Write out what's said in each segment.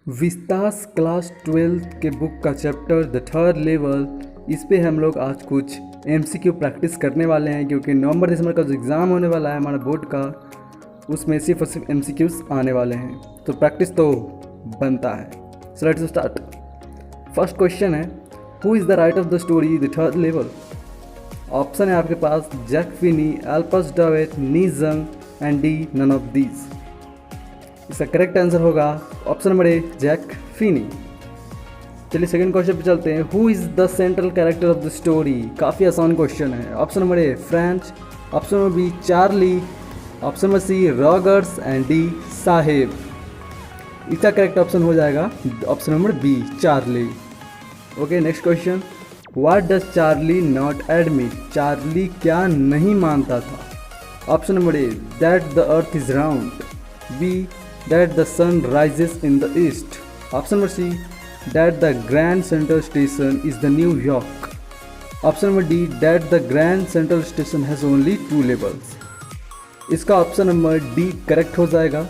Vistas class 12 के book का chapter the third level, इस पे हम लोग आज कुछ MCQ प्रैक्टिस करने वाले हैं क्योंकि नवंबर दिसंबर का जो एग्ज़ाम होने वाला है हमारा बोर्ड का, उसमें सिर्फ और सिर्फ MCQs आने वाले हैं, तो प्रैक्टिस तो बनता है। So let's start. First question है, who is the writer of the story the third level? Option है आपके पास जैक फिनी, एल्पस डवेट, नी जंग and D none of these. इसका करेक्ट आंसर होगा option number A, Jack Finney. चलिए सेकंड क्वेश्चन पे चलते हैं। Who is the central character of the story? काफ़ी आसान क्वेश्चन है। Option number A, French, option number B, Charlie, option number C, Rogers and D, साहेब। इसका करेक्ट ऑप्शन हो जाएगा option number B, Charlie. Okay, next question, what does Charlie not admit? Charlie क्या नहीं मानता था? Option number A, that the earth is round, B, that the sun rises in the east, option number C, that the Grand Central Station is the New York, option number D, that the Grand Central Station has only 2 levels। इसका option number D correct हो जाएगा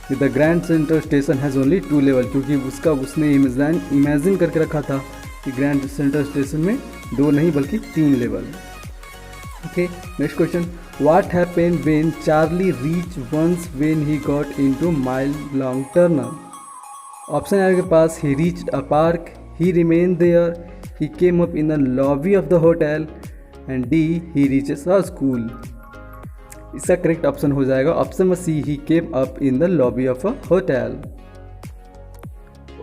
कि the Grand Central station has only 2 level, क्योंकि उसने imagine करके रखा था कि ग्रैंड सेंट्रल स्टेशन में 2 नहीं बल्कि 3 level. Okay, next question, what happened when Charlie reached once when he got into mile long tunnel? Option है आपके पास, he reached a park, he remained there, he came up in the lobby of the hotel and D, he reaches a school। इसका correct option हो जाएगा option number C, he came up in the lobby of a hotel।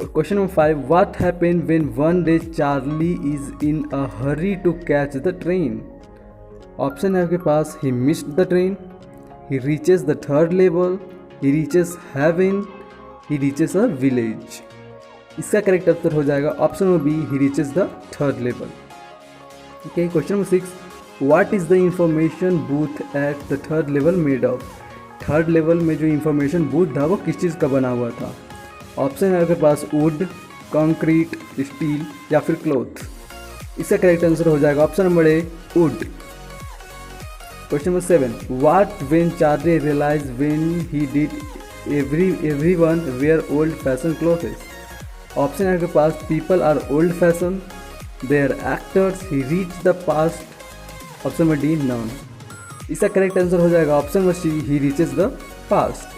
Question number 5, what happened when one day Charlie is in a hurry to catch the train? Option है आपके पास, he missed the train, he reaches the third level, he reaches heaven, he reaches a village. इसका correct answer हो जाएगा option number B, he reaches the third level. Okay, question number 6, what is the information booth at the third level made of? Third level में जो information booth था वो किस चीज़ का बना हुआ था? ऑप्शन है आपके पास, वुड, कंक्रीट, स्टील या फिर क्लॉथ। इसका करेक्ट आंसर हो जाएगा option number A, would. Question number 7, what when Charlie realized when he did everyone wear old fashioned clothes? Option है आपके पास, people are old fashioned, they are actors, he reached the past, option number D, none। इसका correct answer हो जाएगा option number C, he reaches the past।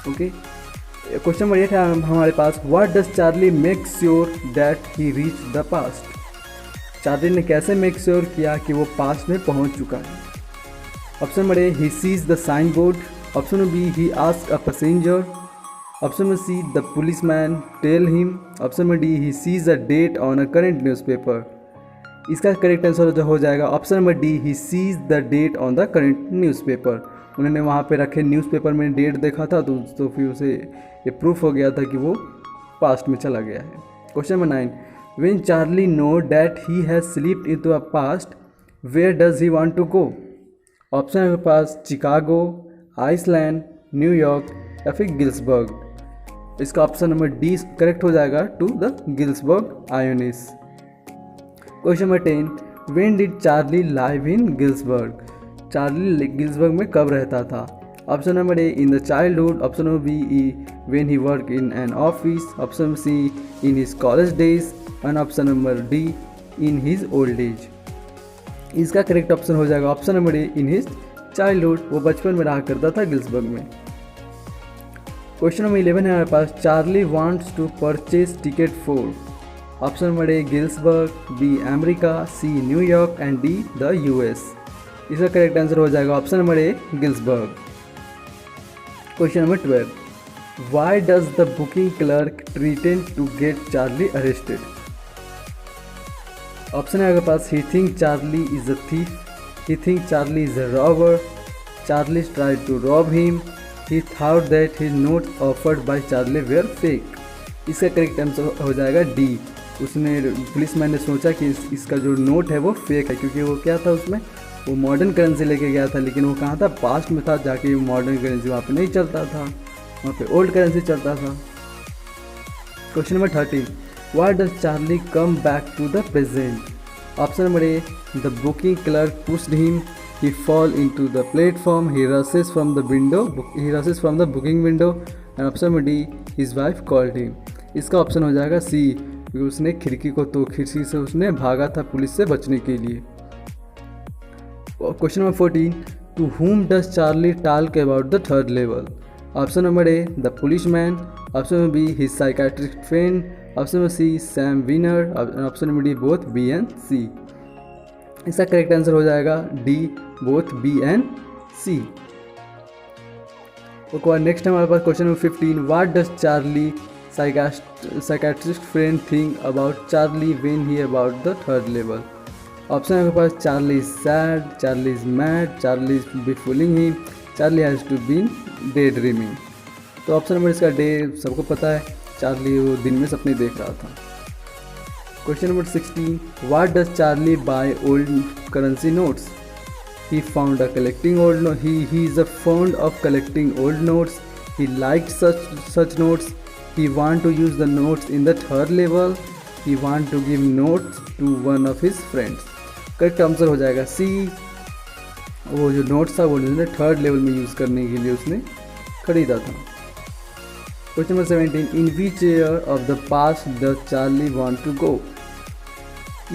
Okay, question number 8 है हमारे पास, what does Charlie make sure that he reached the past? Charlie ने कैसे make sure किया कि वो पास्ट में पहुंच चुका है? Option number A, he sees the sign board, option number B, he ask a passenger, option number C, the policeman tell him, option number D, he sees a date on a current newspaper. इसका correct answer हो जाएगा option number D, he sees the date on the current newspaper. उन्होंने वहाँ पे रखे newspaper में date देखा था तो फिर उसे ये प्रूफ हो गया था कि वो पास्ट में चला गया है। Question number 9, when Charlie know that he has slipped into a past, where does he want to go? Option है मेरे पास, चिकागो, आइसलैंड, न्यूयॉर्क या फिर गिल्सबर्ग। इसका ऑप्शन नंबर डी करेक्ट हो जाएगा, to the Galesburg Illinois. Question number 10, when did Charlie live in Galesburg? Charlie Galesburg में कब रहता था? Option number A, in the childhood, option number B, when he work in an office, option number C, in his college days and option number D, in his old age. इसका correct option हो जाएगा option number A, in his childhood, वो बचपन में रहा करता था गिल्सबर्ग में। क्वेश्चन नंबर 11 है हमारे पास, Charlie wants to purchase ticket for, option number A, Gilsberg, B, America, C, New York and D, the US। इसका करेक्ट आंसर हो जाएगा option number A, Gilsberg. Question number 12, why does the booking clerk pretend to get Charlie arrested? Option है आपके पास, he think Charlie is a thief, he think Charlie is a robber, Charlie tried to rob him, he thought that his note offered by Charlie where fake. इसका correct answer हो जाएगा D, उसने policeman ने सोचा कि इसका जो note है वो फेक है, क्योंकि वो क्या था, उसमें वो मॉडर्न करेंसी लेके गया था, लेकिन वो कहाँ था, पास्ट में था, जाके मॉडर्न करेंसी वहाँ पे नहीं चलता था, वहाँ पे ओल्ड करेंसी चलता था। Question number 13, why does Charlie come back to the present? Option number A, the booking clerk pushed him, he fall into the platform, he rushes from the booking window, and option number D, his wife called him। इसका option हो जाएगा सी, क्योंकि उसने खिड़की से उसने भागा था पुलिस से बचने के लिए। Question number 14, to whom does Charlie talk about the third level? Option number A, the policeman, option number B, his psychiatrist friend, option number C, Sam Weiner, option number D, both B and C. इसका correct answer हो जाएगा D, both B and C. Next हमारे पास question number 15, what does Charlie psychiatrist friend think about Charlie when he about the third level? Option है मेरे पास, Charlie is sad, Charlie is mad, Charlie is be fooling him, Charlie has to been daydreaming. तो option number इसका D सबको पता है, Charlie वो दिन में सपने देख रहा था। Question number 16, what does Charlie by old currency notes? He found a collecting old notes. He is a fond of collecting old notes. He liked such notes. He want to use the notes in the third level. He want to give notes to one of his friends. Correct answer हो जाएगा सी। वो जो notes था वो उसने third level में use करने के लिए उसने खरीदा था। Question number 17, in which year of the past the Charlie want to go?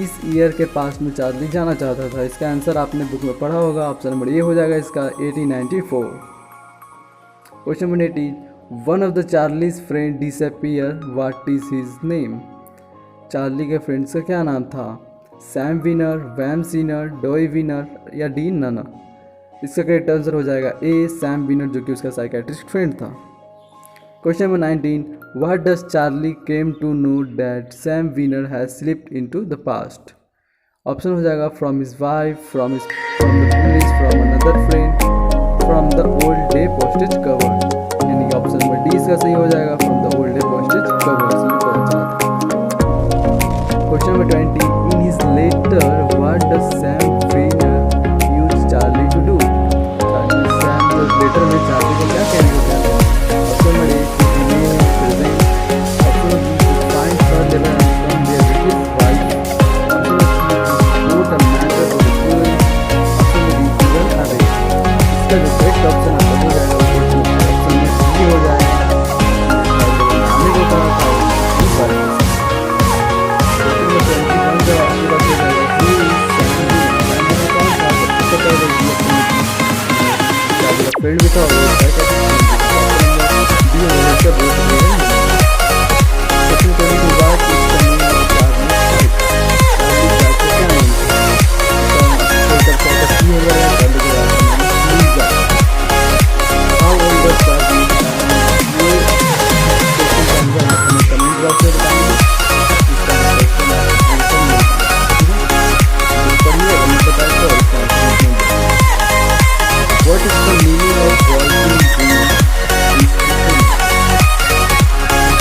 इस ईयर के पास में चार्ली जाना चाहता था। इसका आंसर आपने बुक में पढ़ा होगा, ऑप्शन नंबर ए हो जाएगा इसका 1894। Question number 18, one of the Charlie's friend disappear, what is his name? Charlie के फ्रेंड्स का क्या नाम था? सैम विनर, वैम सीनर, डॉय विनर या डी नना? इसका करेक्ट आंसर हो जाएगा ए, सैम विनर, जो कि उसका साइकेट्रिस्ट फ्रेंड था। Question number 19, what does Charlie came to know that Sam Winner has slipped into the past? Option हो जाएगा from his wife, from the police, from another friend, from the old day postage cover. यानी कि option number D इसका सही हो जाएगा, from the old day postage cover. Question number 20, in his letter what does Sam Winner use Charlie to do? Sam जो letter में Charlie को क्या कहने को कहता है? ऑप्शन नंबर ए, फ्रेंड भी था What is the meaning of wanting dreams?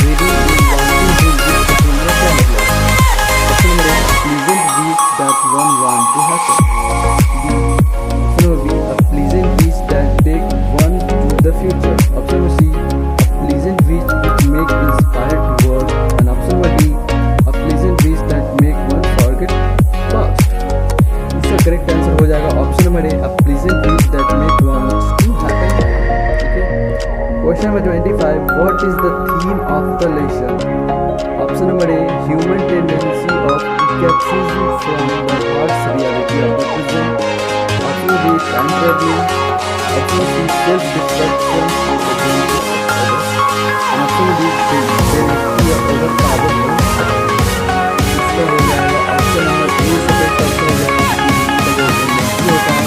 Reading is wanting dreams is सुनने क्या मतलब? Option number A, pleasant wish that one want to happen. B, option number B, a pleasant wish that take one to the future. Option number C, a pleasant wish which make inspired to work. And option number D, a pleasant wish that make one forget past. इसका correct answer हो जाएगा option number A, a pleasant wish that make one to happen. Question number 25, what is the theme of the lesson? Option number A, human tendency of escapism from the harsh reality of the present. Option B, time traveling. Option C, self-destruction through the benefit of others. And option D, dependency of other power. इसका हो जाएगा option number ए, subject option हो जाएगा होता है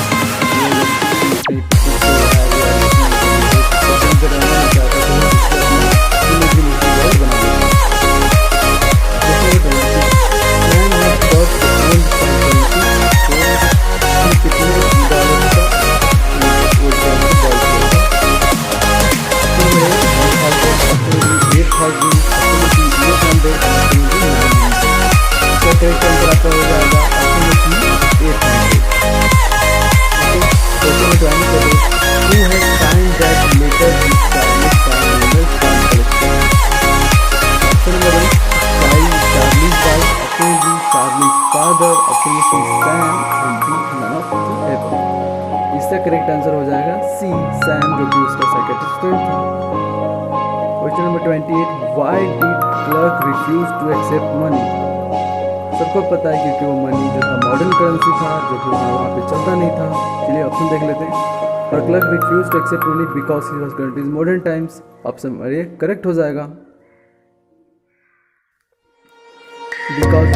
इसका correct answer हो जाएगा सी, सैम, जो कि उसका साइकेट्रिस्ट फ्रेंड था। Question number 28, why did clerk refused to accept money. सबको पता है क्योंकि वो मनी जो था मॉडर्न करेंसी था, जो कि वहाँ पे चलता नहीं था। चलिए ऑप्शन देख लेते हैं। और clerk refuse to accept money because he was current is modern times. Option ये करेक्ट हो जाएगा, बिकॉज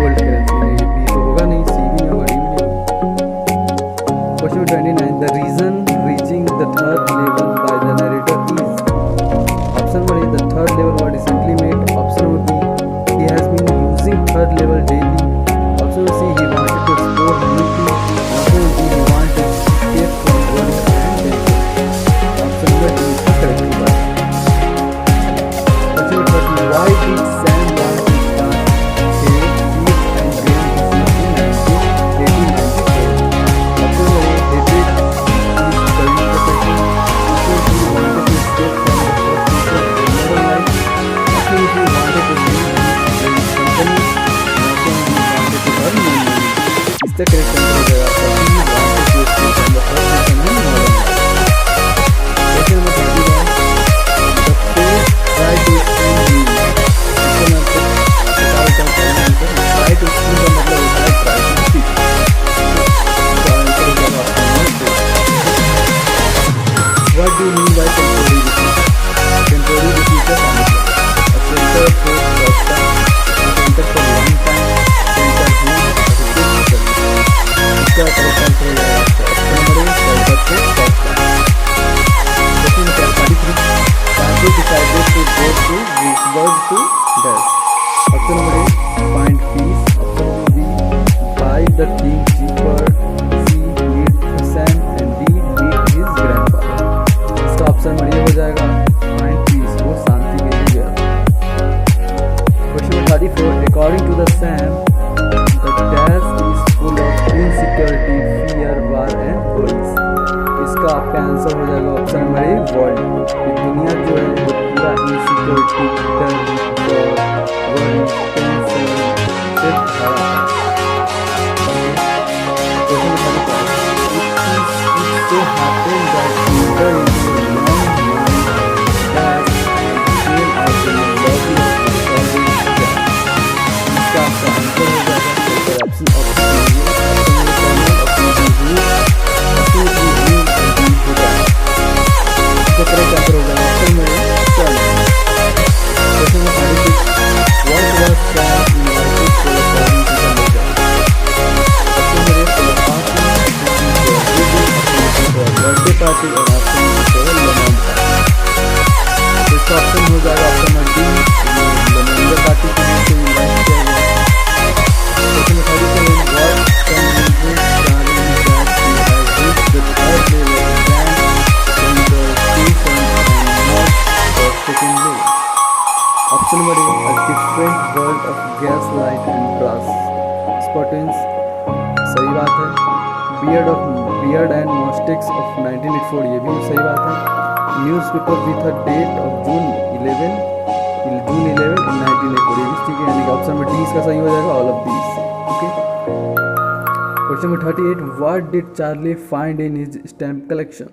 ओल्ड करेंसी। नहीं, बी तो होगा नहीं, सी भी नहीं होगा, डी भी नहीं होगा। Question 29, the reason reaching the third level by the narrator is. Option number A, the third level was recently made. Option number B, he has been using third level daily. Option number C, he wanted to explore new things. Option number D, he wanted to escape from worry and tension. Option number D is the correct one. Question number 30, why did Sam want to start a wheat and grain business in 1894? Option number A, hated his career profession. Option number B, wanted to escape from the frustration of modern life. Option number C, wanted to leave his company. Option number D, wanted to earn more money. Is the correct answer हो जाएगा आपका B, wanted to escape from the frustration of modern life. Question number 31, the page try to steal you. इसका मतलब बताओ क्या answer है। Try to steal का मतलब होता है try to cheat. इसका आंसर हो जाएगा option number 2. What do you mean by temporary defeat? Temporary defeat का क्या मतलब है? A center for short time, a center for long time, center whom, a repeat service. इसका correct answer हो जाएगा आपका option number A, center for short time. Question number 33, Sanjay decided to go to Vicksburg to dash. Option number A, find peace. Option number B, buy the thing cheaper. C, meet Sam and D, meet his grandfather. इसका option number ए हो जाएगा find peace, वो शांति के लिए गया। Question number 34, according to the Sam, the dash is full of insecurity, fear, war and worries. इसका आपका answer हो जाएगा ऑप्शन नंबर ए, वर्ल्ड। ये दुनिया जो है वो पूरा इनसिक्योरिटी, डर, वरी, टेंशन से भरा है। Question number 35, it so happened that winter is a long night that came out in the lobby of the college gas. इसका आपका आंसर हो जाएगा ऑप्शन ऑप्शन इसका करेक्ट आंसर होगा ऑप्शन में चल। Question number 36, what was Sam invited for according to the letter? Option number A, for a party. Option number B, for a birthday party और option number C, lemon party. इसका option हो जाएगा option number D, lemon party के लिए से invite किया गया। Question number 37, what convinces Charlie that he has reached the third level than second way? Option number A, a different world of gas light and brass spottings. सही बात है। Beard and Mustaches of 1984, ये भी सही बात है। Newspaper with a date of June 11 in 1984, ये भी ठीक है। यानी कि ऑप्शन नंबर डी इसका सही हो जाएगा, all of these. Okay. Question number 38, what did Charlie find in his stamp collection?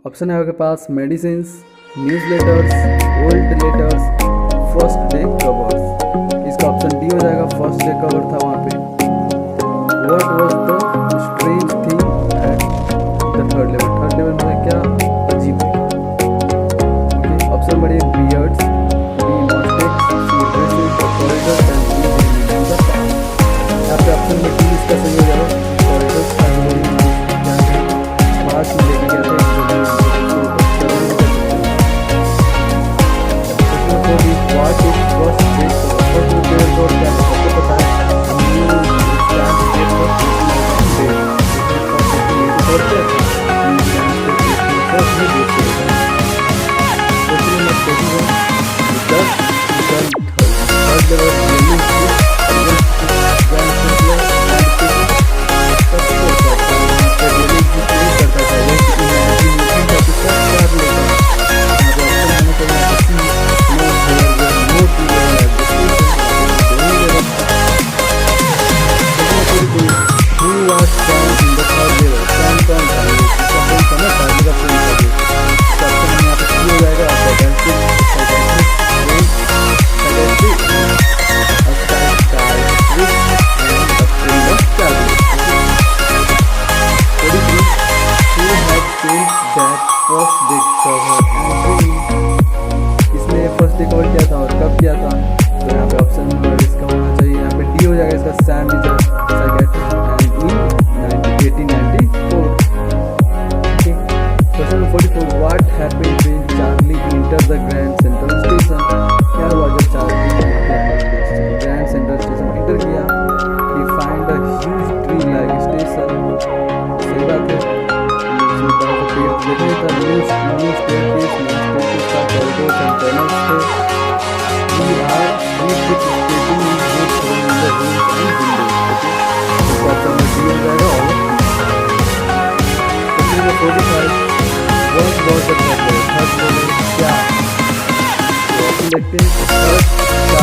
Option है आपके पास medicines, newsletters, old letters, first day covers. इसका ऑप्शन डी हो जाएगा, फर्स्ट डे कवर था वहाँ पे। What was the strange thing at the third level? Third level मतलब क्या अजीब है। Okay, option number A, beards, B mustaches, C dresses, corridors and D in the past. यहाँ पे ऑप्शन नंबर डी इसका सही हो जाएगा, कॉरिडोर्स पास्ट में लेके गया था। What is कब किया था? तो यहाँ पे ऑप्शन इसका होना चाहिए, यहाँ पे डी हो जाएगा इसका, Sam is psychiatrist and in 1894। Question number 44, what happened when Charlie enter the Grand Central station? क्या हुआ जब Charlie Grand Central station enter किया? He find a huge tree like station. सही बात है, पेड़ देखा था, न्यू स्टेयरकेस का कॉरिडोर्स एंड टनल्स थे। We are read which stating is good from the rooms and windows. Okay, इसका ऑप्शन में डी हो जाएगा। और question number 45, what was the third level? Third level क्या? तो ऑप्शन देखते हैं।